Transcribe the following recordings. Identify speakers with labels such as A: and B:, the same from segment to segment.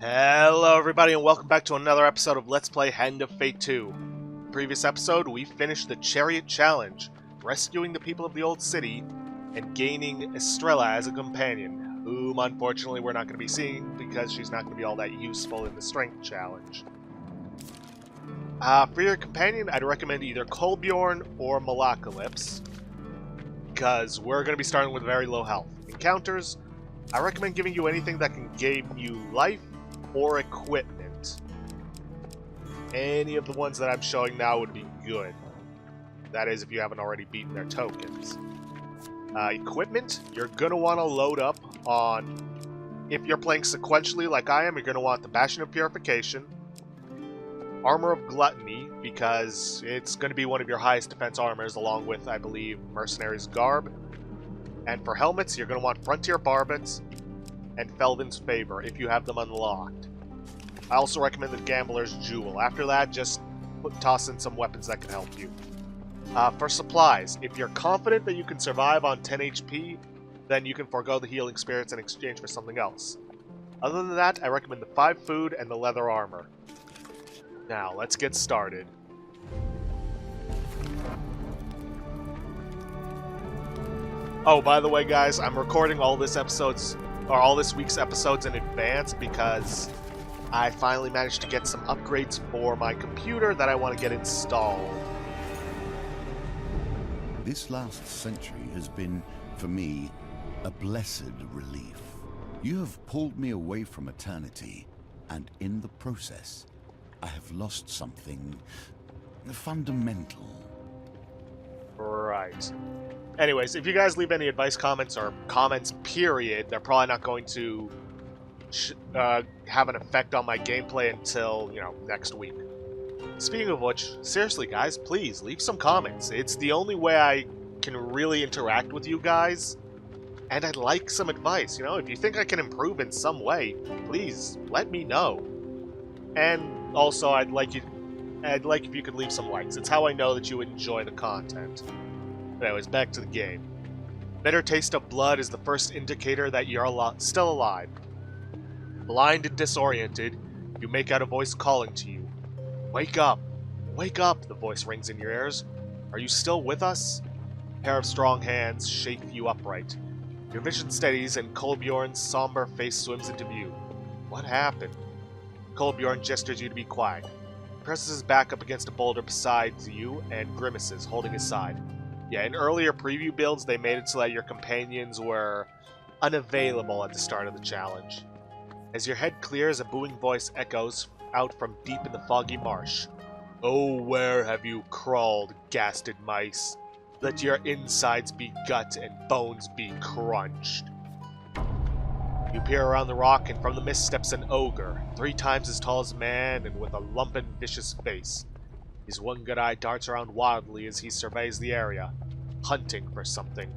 A: Hello everybody and welcome back to another episode of Let's Play Hand of Fate 2. Previous episode, we finished the Chariot Challenge, rescuing the people of the old city and gaining Estrella as a companion, whom unfortunately we're not going to be seeing because she's not going to be all that useful in the Strength Challenge. For your companion, I'd recommend either Kolbjorn or Malacalypse, because we're going to be starting with very low health. Encounters, I recommend giving you anything that can give you life or equipment. Any of the ones that I'm showing now would be good. That is, if you haven't already beaten their tokens. Equipment, you're going to want to load up on... If you're playing sequentially like I am, you're going to want the Bastion of Purification, Armor of Gluttony, because it's going to be one of your highest defense armors, along with, I believe, Mercenary's Garb. And for helmets, you're going to want Frontier Barbets and Felvin's Favor, if you have them unlocked. I also recommend the Gambler's Jewel. After that, just toss in some weapons that can help you. For supplies, if you're confident that you can survive on 10 HP, then you can forego the Healing Spirits in exchange for something else. Other than that, I recommend the 5 food and the leather armor. Now, let's get started. Oh, by the way, guys, I'm recording all this week's episodes in advance because I finally managed to get some upgrades for my computer that I want to get installed.
B: This last century has been, for me, a blessed relief. You have pulled me away from eternity, and in the process, I have lost something fundamental.
A: Right. Anyways, if you guys leave any advice, comments, or comments, period, they're probably not going to have an effect on my gameplay until, next week. Speaking of which, seriously, guys, please, leave some comments. It's the only way I can really interact with you guys, and I'd like some advice. If you think I can improve in some way, please, let me know. And also, I'd like if you could leave some likes. It's how I know that you enjoy the content. Anyways, back to the game. Bitter taste of blood is the first indicator that you're still alive. Blind and disoriented, you make out a voice calling to you. Wake up! Wake up! The voice rings in your ears. Are you still with us? A pair of strong hands shake you upright. Your vision steadies and Kolbjorn's somber face swims into view. What happened? Kolbjorn gestures you to be quiet. He presses his back up against a boulder beside you and grimaces, holding his side. Yeah, in earlier preview builds, they made it so that your companions were unavailable at the start of the challenge. As your head clears, a booming voice echoes out from deep in the foggy marsh. Oh, where have you crawled, gasted mice? Let your insides be gut and bones be crunched. You peer around the rock, and from the mist steps an ogre, 3 times as tall as a man and with a lumpen, vicious face. His one good eye darts around wildly as he surveys the area, hunting for something.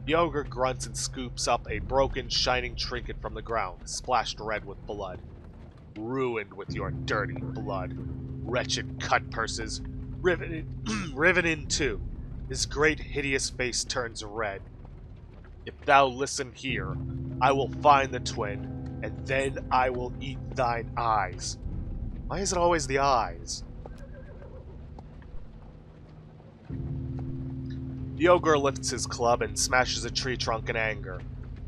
A: The ogre grunts and scoops up a broken, shining trinket from the ground, splashed red with blood. Ruined with your dirty blood. Wretched cut purses, riven in two. His great, hideous face turns red. If thou listen here, I will find the twin, and then I will eat thine eyes. Why is it always the eyes? The ogre lifts his club and smashes a tree trunk in anger.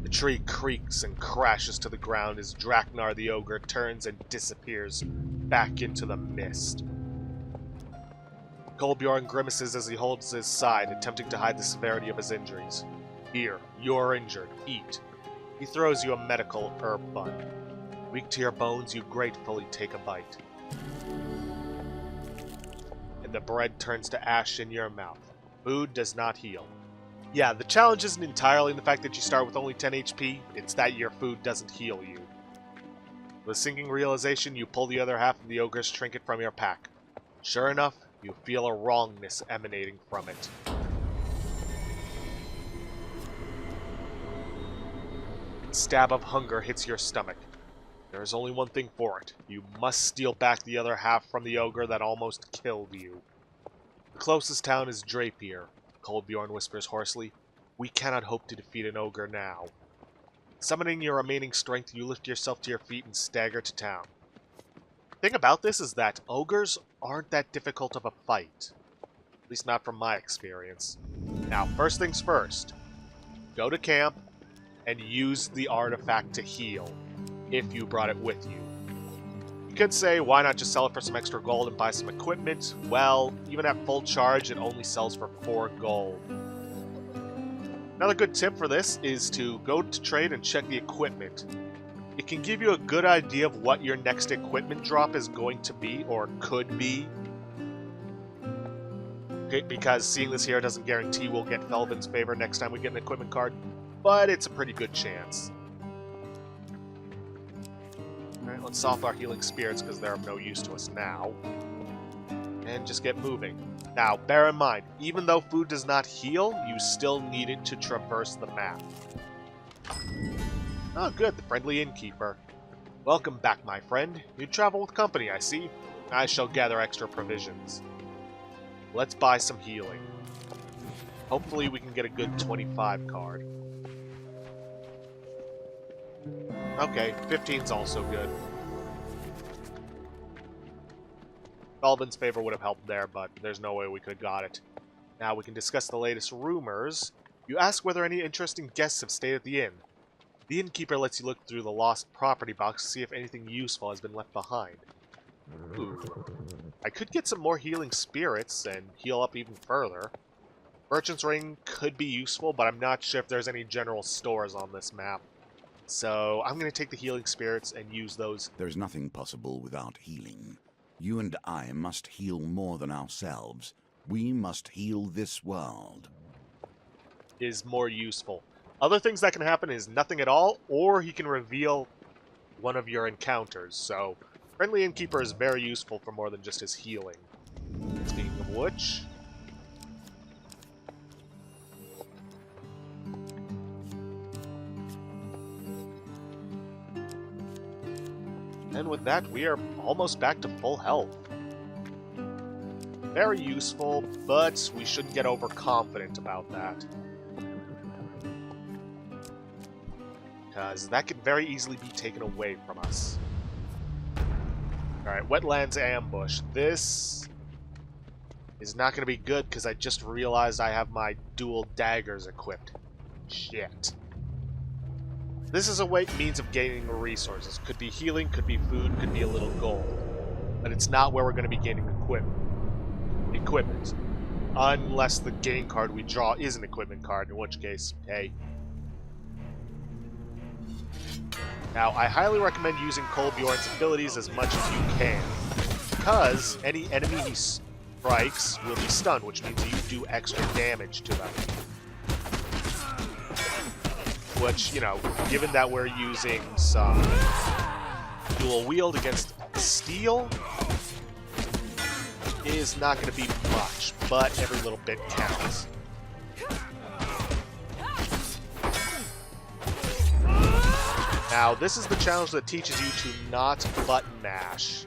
A: The tree creaks and crashes to the ground as Draknar the ogre turns and disappears back into the mist. Kolbjorn grimaces as he holds his side, attempting to hide the severity of his injuries. Here, you're injured. Eat. He throws you a medical herb bun. Weak to your bones, you gratefully take a bite. And the bread turns to ash in your mouth. Food does not heal. Yeah, the challenge isn't entirely in the fact that you start with only 10 HP, it's that your food doesn't heal you. With a sinking realization, you pull the other half of the ogre's trinket from your pack. Sure enough, you feel a wrongness emanating from it. A stab of hunger hits your stomach. There is only one thing for it. You must steal back the other half from the ogre that almost killed you. The closest town is Drapier, Kolbjorn whispers hoarsely. We cannot hope to defeat an ogre now. Summoning your remaining strength, you lift yourself to your feet and stagger to town. The thing about this is that ogres aren't that difficult of a fight. At least not from my experience. Now, first things first. Go to camp and use the artifact to heal, if you brought it with you. You could say, why not just sell it for some extra gold and buy some equipment? Well, even at full charge, it only sells for 4 gold. Another good tip for this is to go to trade and check the equipment. It can give you a good idea of what your next equipment drop is going to be, or could be. Okay, because seeing this here doesn't guarantee we'll get Felvin's favor next time we get an equipment card, but it's a pretty good chance. Alright, let's off our healing spirits because they're of no use to us now. And just get moving. Now, bear in mind, even though food does not heal, you still need it to traverse the map. Oh, good, the friendly innkeeper. Welcome back, my friend. You travel with company, I see. I shall gather extra provisions. Let's buy some healing. Hopefully we can get a good 25 card. Okay, 15's also good. Felvin's favor would have helped there, but there's no way we could have got it. Now we can discuss the latest rumors. You ask whether any interesting guests have stayed at the inn. The innkeeper lets you look through the lost property box to see if anything useful has been left behind. Ooh. I could get some more healing spirits and heal up even further. Merchant's Ring could be useful, but I'm not sure if there's any general stores on this map. So I'm going to take the healing spirits and use those.
B: There's nothing possible without healing. You and I must heal more than ourselves. We must heal this world.
A: Is more useful. Other things that can happen is nothing at all, or he can reveal one of your encounters. So, Friendly Innkeeper is very useful for more than just his healing. Speaking of which... and with that, we are almost back to full health. Very useful, but we shouldn't get overconfident about that. Because that could very easily be taken away from us. Alright, Wetlands Ambush. This is not going to be good because I just realized I have my dual daggers equipped. Shit. This is a means of gaining resources. Could be healing, could be food, could be a little gold. But it's not where we're going to be gaining equipment. Unless the game card we draw is an equipment card, in which case, hey. Now, I highly recommend using Kolbjorn's abilities as much as you can. Because any enemy he strikes will be stunned, which means you do extra damage to them. Which, you know, given that we're using some dual wield against steel, is not going to be much, but every little bit counts. Now, this is the challenge that teaches you to not button mash.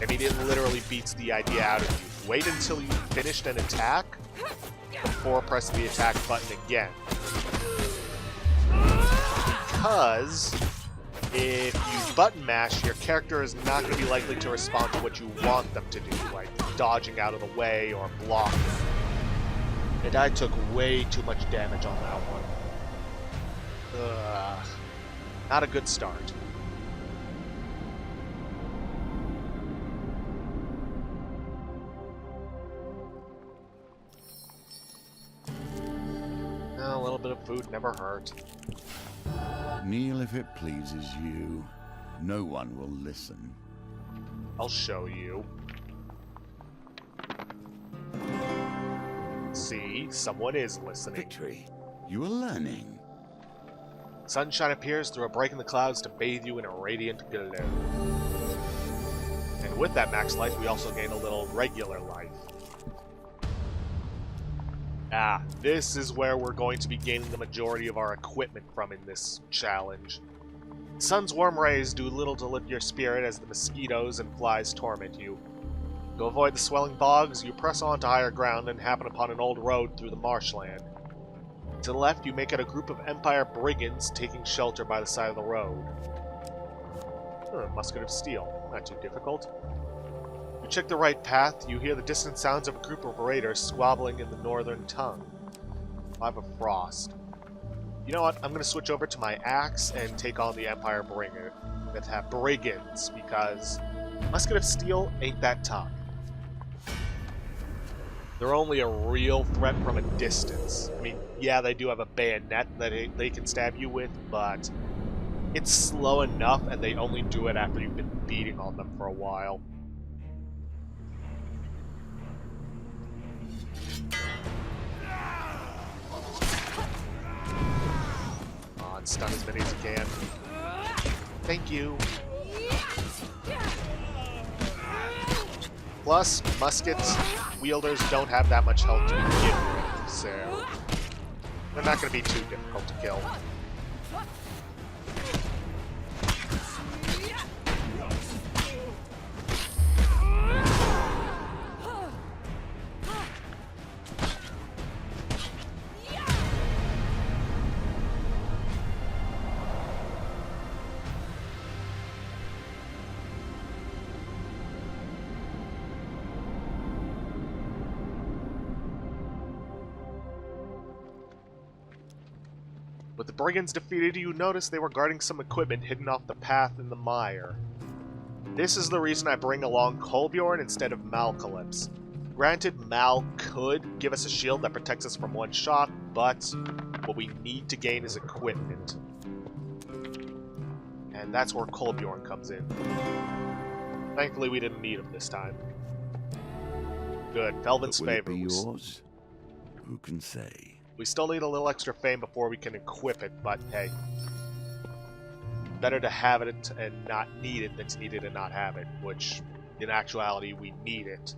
A: I mean, it literally beats the idea out of you. Wait until you've finished an attack before pressing the attack button again. Because if you button mash, your character is not going to be likely to respond to what you want them to do, like dodging out of the way or blocking. And I took way too much damage on that one. Ugh. Not a good start. A little bit of food never hurt.
B: Kneel if it pleases you. No one will listen.
A: I'll show you. See, someone is listening.
B: Victory. You are learning.
A: Sunshine appears through a break in the clouds to bathe you in a radiant glow. And with that max life, we also gain a little regular life. Ah, this is where we're going to be gaining the majority of our equipment from in this challenge. The sun's warm rays do little to lift your spirit as the mosquitoes and flies torment you. To avoid the swelling bogs, you press on to higher ground and happen upon an old road through the marshland. To the left, you make out a group of Empire brigands taking shelter by the side of the road. Musket of steel. Not too difficult. You check the right path, you hear the distant sounds of a group of raiders squabbling in the northern tongue. Five of Frost. You know what? I'm going to switch over to my axe and take on the Empire brigands, because Musket of Steel ain't that tough. They're only a real threat from a distance. I mean, yeah, they do have a bayonet that they can stab you with, but it's slow enough, and they only do it after you've been beating on them for a while. On, stun as many as you can. Thank you. Plus, muskets wielders don't have that much health to begin with, so they're not going to be too difficult to kill. With the brigands defeated, you notice they were guarding some equipment hidden off the path in the mire. This is the reason I bring along Kolbjorn instead of Malcalypse. Granted, Mal could give us a shield that protects us from one shot, but what we need to gain is equipment. And that's where Kolbjorn comes in. Thankfully, we didn't need him this time. Good, Felvin's favor.
B: Will it be yours? Who can say?
A: We still need a little extra fame before we can equip it, but hey. Better to have it and not need it than to need it and not have it, which, in actuality, we need it.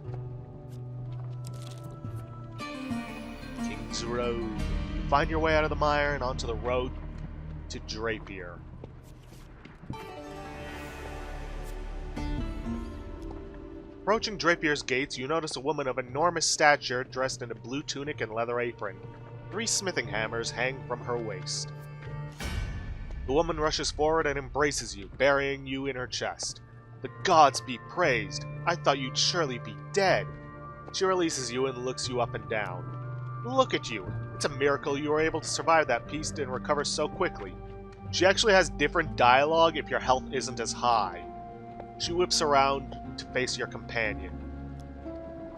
A: King's Road. You find your way out of the mire and onto the road to Drapier. Approaching Drapier's gates, you notice a woman of enormous stature dressed in a blue tunic and leather apron. 3 smithing hammers hang from her waist. The woman rushes forward and embraces you, burying you in her chest. The gods be praised! I thought you'd surely be dead! She releases you and looks you up and down. Look at you! It's a miracle you were able to survive that beast and recover so quickly. She actually has different dialogue if your health isn't as high. She whips around to face your companion.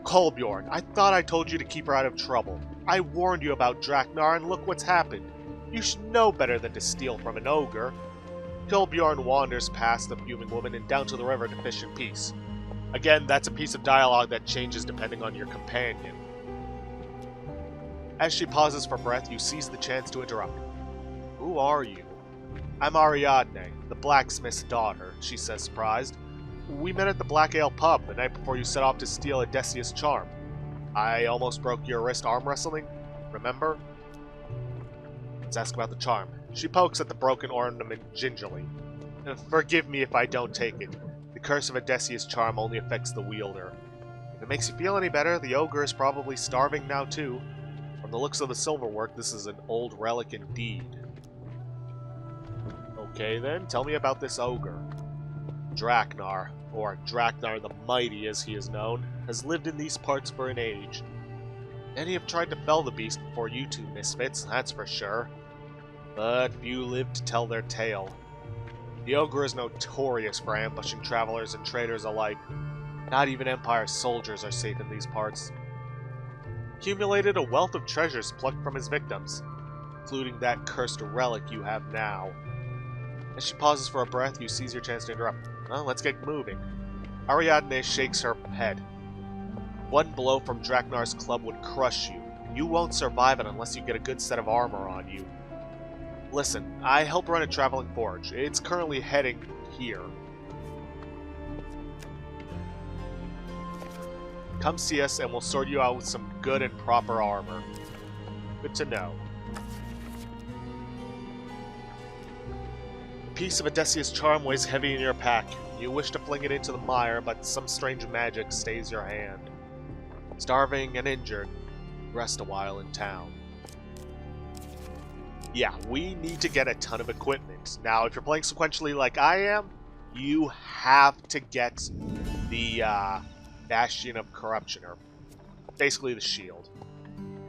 A: Kolbjorn, I thought I told you to keep her out of trouble. I warned you about Draknar, and look what's happened. You should know better than to steal from an ogre. Kolbjorn wanders past the fuming woman and down to the river to fish in peace. Again, that's a piece of dialogue that changes depending on your companion. As she pauses for breath, you seize the chance to interrupt. Who are you? I'm Ariadne, the blacksmith's daughter, she says, surprised. We met at the Black Ale pub the night before you set off to steal Odysseus' charm. I almost broke your wrist arm wrestling, remember? Let's ask about the charm. She pokes at the broken ornament gingerly. Forgive me if I don't take it. The curse of Odysseus' charm only affects the wielder. If it makes you feel any better, the ogre is probably starving now too. From the looks of the silverwork, this is an old relic indeed. Okay then, tell me about this ogre. Draknar, or Draknar the Mighty as he is known, has lived in these parts for an age. Many have tried to fell the beast before you two misfits, that's for sure. But few live to tell their tale. The ogre is notorious for ambushing travelers and traders alike. Not even Empire soldiers are safe in these parts. Accumulated a wealth of treasures plucked from his victims, including that cursed relic you have now. As she pauses for a breath, you seize your chance to interrupt. Well, let's get moving. Ariadne shakes her head. One blow from Draknar's club would crush you. You won't survive it unless you get a good set of armor on you. Listen, I help run a traveling forge. It's currently heading here. Come see us and we'll sort you out with some good and proper armor. Good to know. A piece of Odysseus' charm weighs heavy in your pack. You wish to fling it into the mire, but some strange magic stays your hand. Starving and injured, rest a while in town. Yeah, we need to get a ton of equipment. Now, if you're playing sequentially like I am, you have to get the Bastion of Corruption, or basically the shield.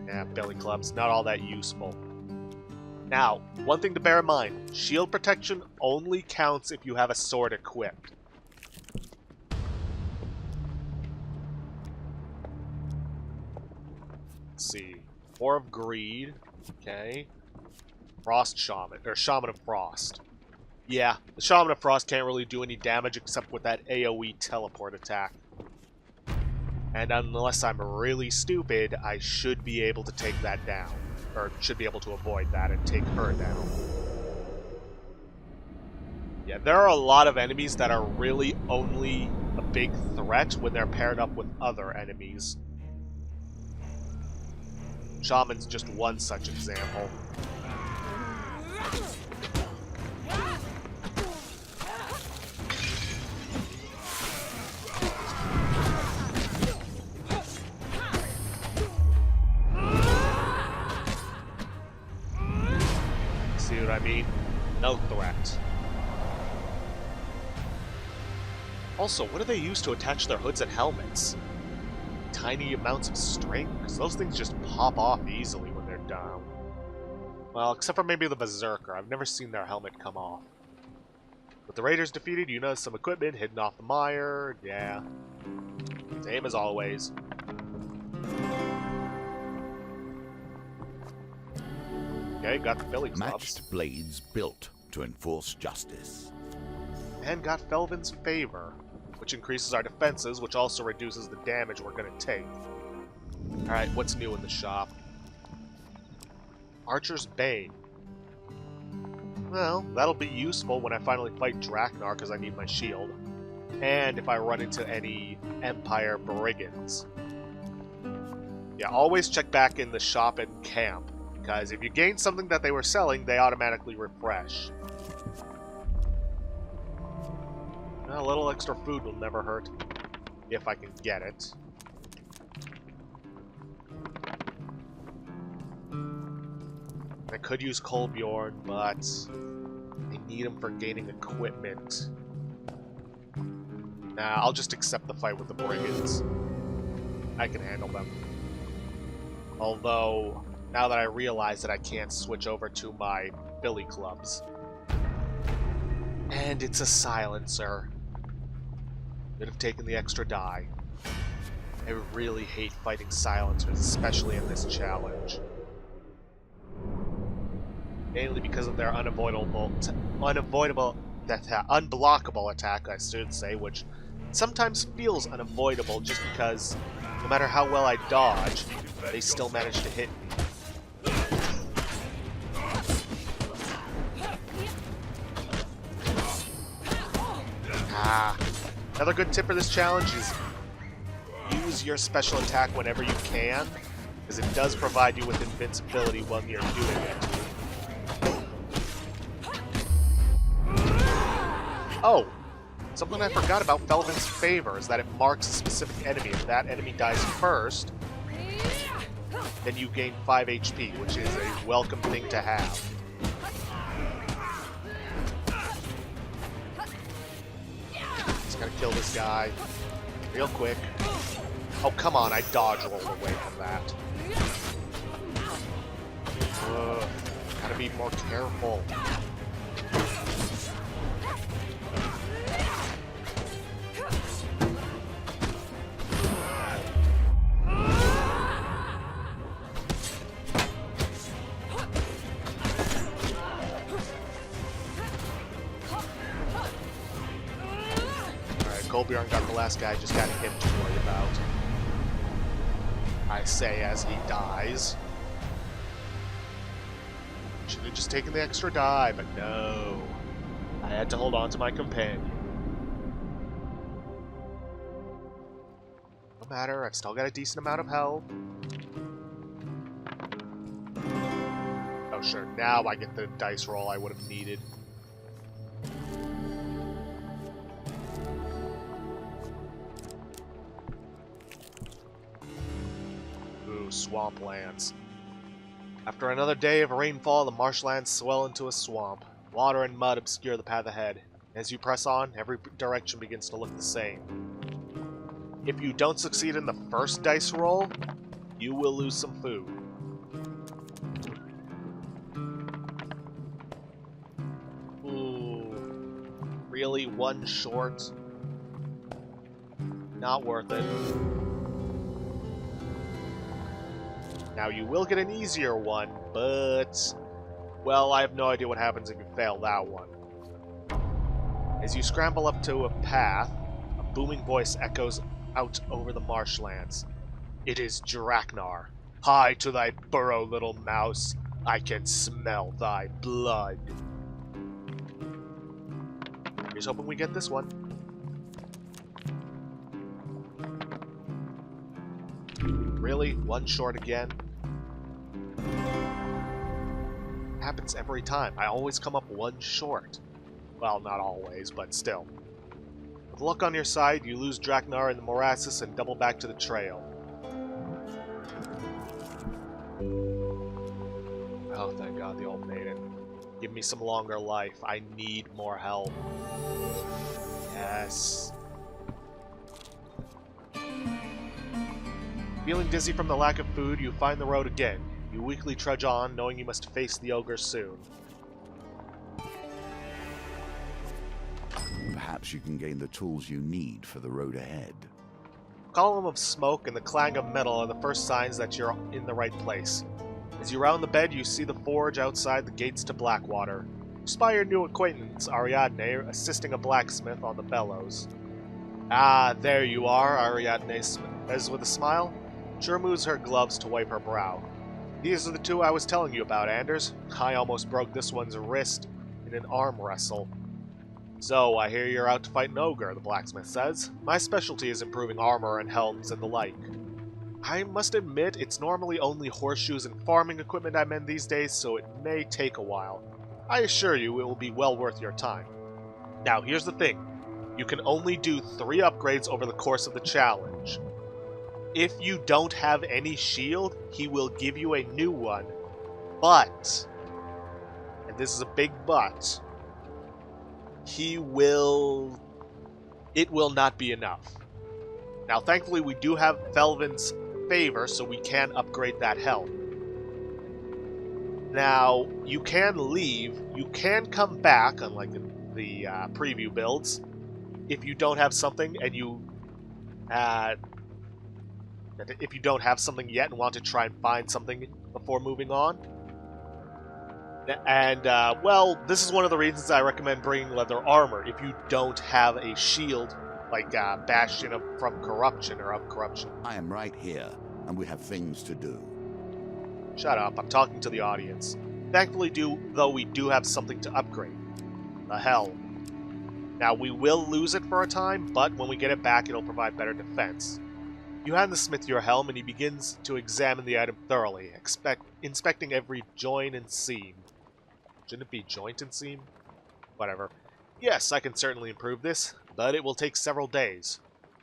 A: Yeah, billy clubs, not all that useful. Now, one thing to bear in mind, shield protection only counts if you have a sword equipped. Let's see. War of Greed. Okay. Frost Shaman, or Shaman of Frost. Yeah, the Shaman of Frost can't really do any damage except with that AoE teleport attack. And unless I'm really stupid, I should be able to take that down. Or should be able to avoid that and take her down. Yeah, there are a lot of enemies that are really only a big threat when they're paired up with other enemies. Shaman's just one such example. See what I mean? No threat. Also, what do they use to attach their hoods and helmets? Tiny amounts of string? Because those things just pop off easily when they're down. Well, except for maybe the Berserker. I've never seen their helmet come off. With the Raiders defeated, you notice some equipment hidden off the mire. Yeah. Same as always. Okay, got the billy clubs.
B: Matched blades built to enforce justice.
A: And got Felvin's Favor, which increases our defenses, which also reduces the damage we're going to take. Alright, what's new in the shop? Archer's Bane. Well, that'll be useful when I finally fight Draknar, because I need my shield. And if I run into any Empire Brigands. Yeah, always check back in the shop and camp, because if you gain something that they were selling, they automatically refresh. A little extra food will never hurt, if I can get it. I could use Kolbjorn, but I need him for gaining equipment. Nah, I'll just accept the fight with the Brigands. I can handle them. Although, now that I realize that I can't switch over to my billy clubs. And it's a silencer. Could have taken the extra die. I really hate fighting silencers, especially in this challenge. Mainly because of their unblockable attack, I should say, which sometimes feels unavoidable just because no matter how well I dodge, they still manage to hit me. Another good tip for this challenge is use your special attack whenever you can, because it does provide you with invincibility when you're doing it. Oh, something I forgot about Felvin's Favor is that it marks a specific enemy. If that enemy dies first, then you gain 5 HP, which is a welcome thing to have. Just gotta kill this guy real quick. Oh, come on, I dodge rolled away from that. Gotta be more careful. Kolbjorn got the last guy, just got him to worry about. I say as he dies. Should have just taken the extra die, but no. I had to hold on to my companion. No matter, I've still got a decent amount of health. Oh sure, now I get the dice roll I would have needed. Swamplands. After another day of rainfall, the marshlands swell into a swamp. Water and mud obscure the path ahead. As you press on, every direction begins to look the same. If you don't succeed in the first dice roll, you will lose some food. Ooh. Really? One short? Not worth it. Now you will get an easier one, but... well, I have no idea what happens if you fail that one. As you scramble up to a path, a booming voice echoes out over the marshlands. It is Draknar. Hie to thy burrow, little mouse. I can smell thy blood. Here's hoping we get this one. Really? One short again? Happens every time. I always come up one short. Well, not always, but still. With luck on your side, you lose Draknar in the morasses and double back to the trail. Oh, thank God, the old maiden. Give me some longer life. I need more help. Yes. Feeling dizzy from the lack of food, you find the road again. You weakly trudge on, knowing you must face the ogre soon.
B: Perhaps you can gain the tools you need for the road ahead.
A: A column of smoke and the clang of metal are the first signs that you're in the right place. As you round the bend, you see the forge outside the gates to Blackwater. You spy your new acquaintance, Ariadne, assisting a blacksmith on the bellows. Ah, there you are, Ariadne says with a smile. She removes her gloves to wipe her brow. These are the two I was telling you about, Anders. I almost broke this one's wrist in an arm wrestle. So, I hear you're out to fight an ogre, the blacksmith says. My specialty is improving armor and helms and the like. I must admit, it's normally only horseshoes and farming equipment I mend these days, so it may take a while. I assure you, it will be well worth your time. Now, here's the thing. You can only do 3 upgrades over the course of the challenge. If you don't have any shield, he will give you a new one. But, and this is a big but, it will not be enough. Now, thankfully, we do have Felvin's favor, so we can upgrade that helm. Now, you can leave, you can come back, unlike the preview builds, if you don't have something and if you don't have something yet and want to try and find something before moving on. And, well, this is one of the reasons I recommend bringing leather armor. If you don't have a shield, like Bastion from Corruption or of Corruption.
B: I am right here, and we have things to do.
A: Shut up, I'm talking to the audience. Thankfully, though, we do have something to upgrade. The helm. Now, we will lose it for a time, but when we get it back, it'll provide better defense. You hand the smith your helm, and he begins to examine the item thoroughly, inspecting every joint and seam. Shouldn't it be joint and seam? Whatever. Yes, I can certainly improve this, but it will take several days.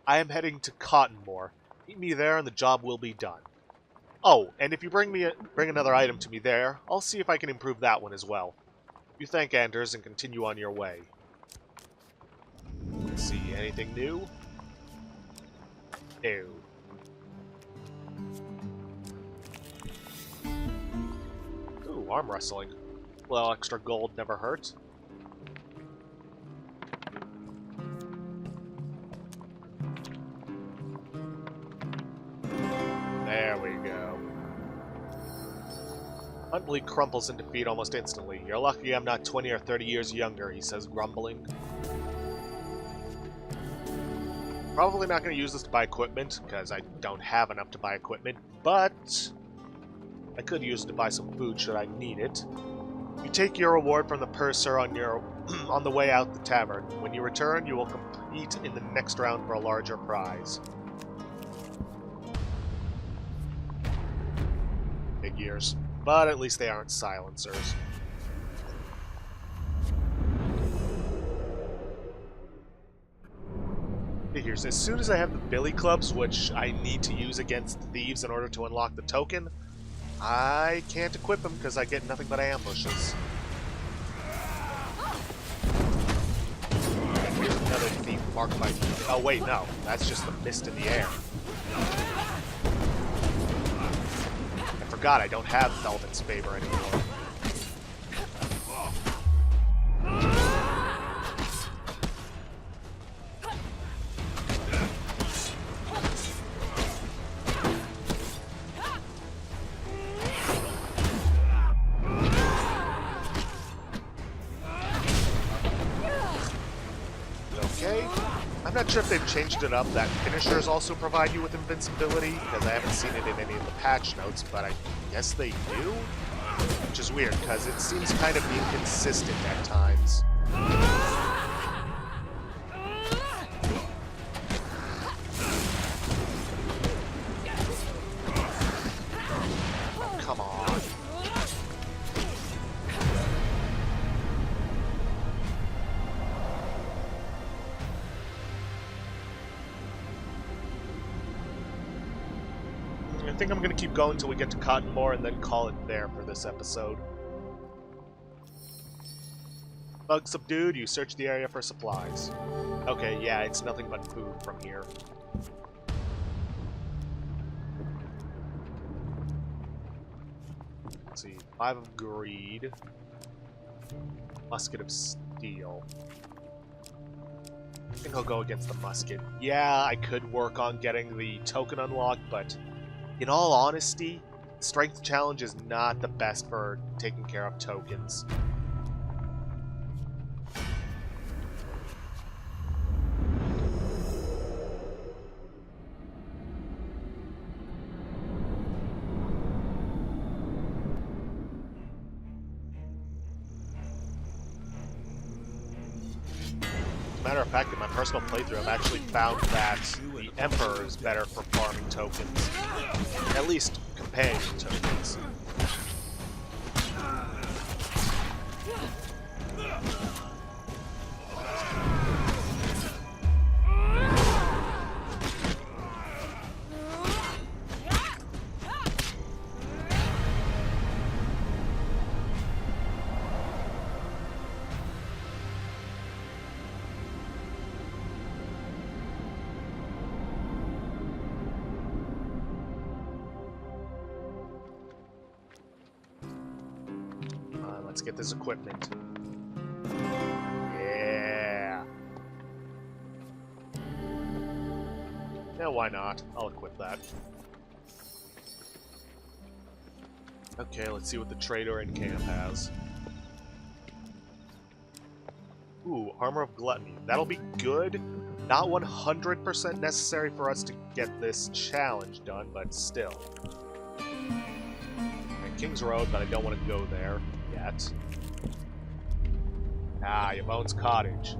A: I am heading to Cottonmore. Meet me there, and the job will be done. Oh, and if you bring another item to me there, I'll see if I can improve that one as well. You thank Anders and continue on your way. Let's see, anything new? No. Ooh, arm wrestling. Well, extra gold never hurt. There we go. Huntley crumples in defeat almost instantly. You're lucky I'm not 20 or 30 years younger, he says, grumbling. Probably not going to use this to buy equipment, because I don't have enough to buy equipment, but I could use it to buy some food should I need it. You take your reward from the purser on the way out the tavern. When you return, you will compete in the next round for a larger prize. Big ears. But at least they aren't silencers. Figures. As soon as I have the billy clubs, which I need to use against thieves in order to unlock the token, I can't equip him because I get nothing but ambushes. Another thief marked by... Oh, wait, no. That's just the mist in the air. I forgot I don't have Velvet's Favor anymore. Okay. I'm not sure if they've changed it up that finishers also provide you with invincibility, because I haven't seen it in any of the patch notes, but I guess they do? Which is weird, because it seems kind of inconsistent at times. Oh, come on. I think I'm going to keep going until we get to Cottonmore and then call it there for this episode. Bug subdued, you search the area for supplies. Okay, yeah, it's nothing but food from here. Let's see, 5 of greed. Musket of steel. I think I'll go against the musket. Yeah, I could work on getting the token unlocked, but in all honesty, strength challenge is not the best for taking care of tokens. As a matter of fact, in my personal playthrough, I've actually found that the Emperor is better for farming tokens. At least companion tokens. Let's get this equipment. Yeah. Yeah, why not? I'll equip that. Okay, let's see what the trader in camp has. Ooh, Armor of Gluttony. That'll be good. Not 100% necessary for us to get this challenge done, but still. Okay, King's Road, but I don't want to go there yet. Ah, Yvonne's Cottage.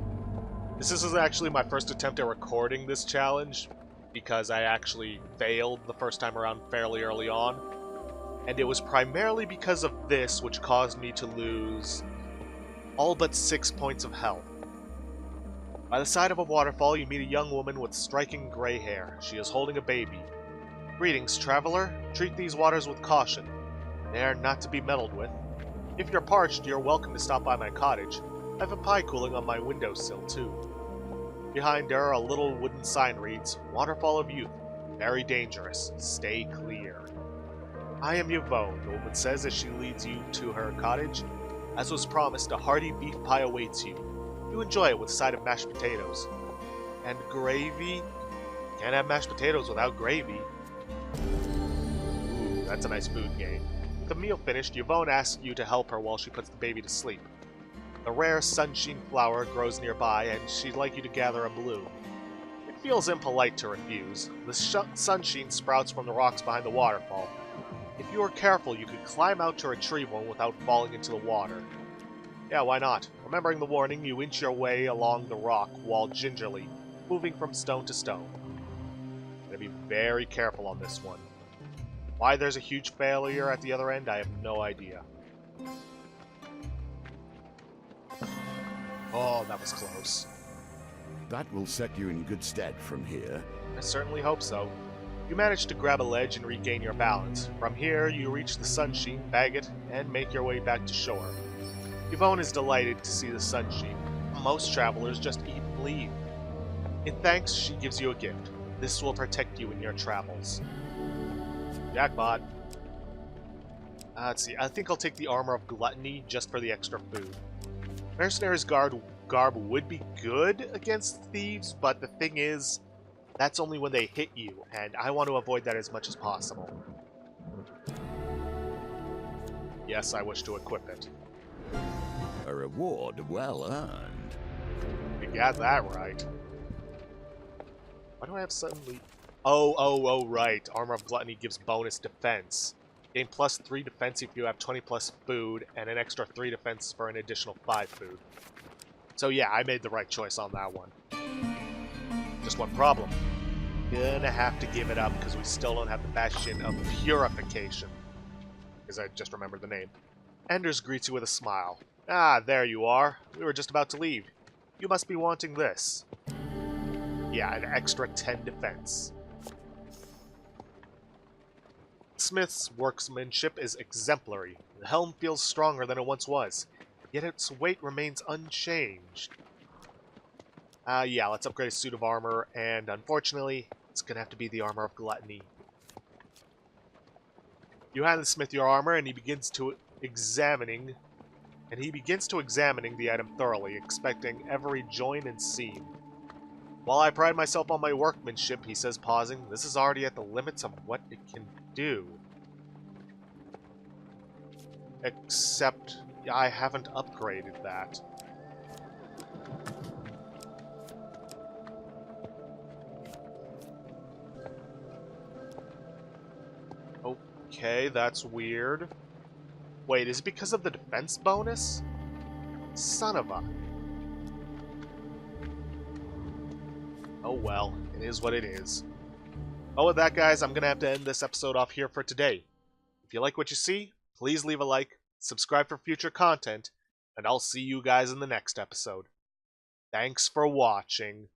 A: This is actually my first attempt at recording this challenge, because I actually failed the first time around fairly early on. And it was primarily because of this which caused me to lose all but 6 points of health. By the side of a waterfall, you meet a young woman with striking gray hair. She is holding a baby. Greetings, traveler. Treat these waters with caution. They are not to be meddled with. If you're parched, you're welcome to stop by my cottage. I have a pie cooling on my windowsill, too. Behind her, a little wooden sign reads, Waterfall of Youth. Very dangerous. Stay clear. I am Yvonne, the woman says as she leads you to her cottage. As was promised, a hearty beef pie awaits you. You enjoy it with a side of mashed potatoes. And gravy? Can't have mashed potatoes without gravy. Ooh, that's a nice food game. With the meal finished, Yvonne asks you to help her while she puts the baby to sleep. The rare sunshine flower grows nearby, and she'd like you to gather a bloom. It feels impolite to refuse. The sunshine sprouts from the rocks behind the waterfall. If you were careful, you could climb out to retrieve one without falling into the water. Yeah, why not? Remembering the warning, you inch your way along the rock wall gingerly, moving from stone to stone. Gotta be very careful on this one. Why there's a huge failure at the other end, I have no idea. Oh, that was close.
B: That will set you in good stead from here.
A: I certainly hope so. You manage to grab a ledge and regain your balance. From here, you reach the sunsheen, bag it, and make your way back to shore. Yvonne is delighted to see the sunsheen. Most travelers just eat and leave. In thanks, she gives you a gift. This will protect you in your travels. Jackpot. Let's see, I think I'll take the Armor of Gluttony just for the extra food. Mercenary's garb would be good against thieves, but the thing is, that's only when they hit you, and I want to avoid that as much as possible. Yes, I wish to equip it.
B: A reward well earned.
A: You got that right. Why do I have suddenly... Oh, right. Armor of Gluttony gives bonus defense. Gain plus 3 defense if you have 20 plus food, and an extra 3 defense for an additional 5 food. So yeah, I made the right choice on that one. Just one problem. Gonna have to give it up because we still don't have the Bastion of Purification. Because I just remembered the name. Anders greets you with a smile. Ah, there you are. We were just about to leave. You must be wanting this. Yeah, an extra 10 defense. Smith's workmanship is exemplary. The helm feels stronger than it once was, yet its weight remains unchanged. Yeah, let's upgrade a suit of armor, and unfortunately, it's gonna have to be the Armor of Gluttony. You hand the smith your armor, and he begins to examining the item thoroughly, inspecting every joint and seam. While I pride myself on my workmanship, he says, pausing, this is already at the limits of what it can do. Except, I haven't upgraded that. Okay, that's weird. Wait, is it because of the defense bonus? Son of a... Oh well, it is what it is. Well, with that, guys, I'm going to have to end this episode off here for today. If you like what you see, please leave a like, subscribe for future content, and I'll see you guys in the next episode. Thanks for watching.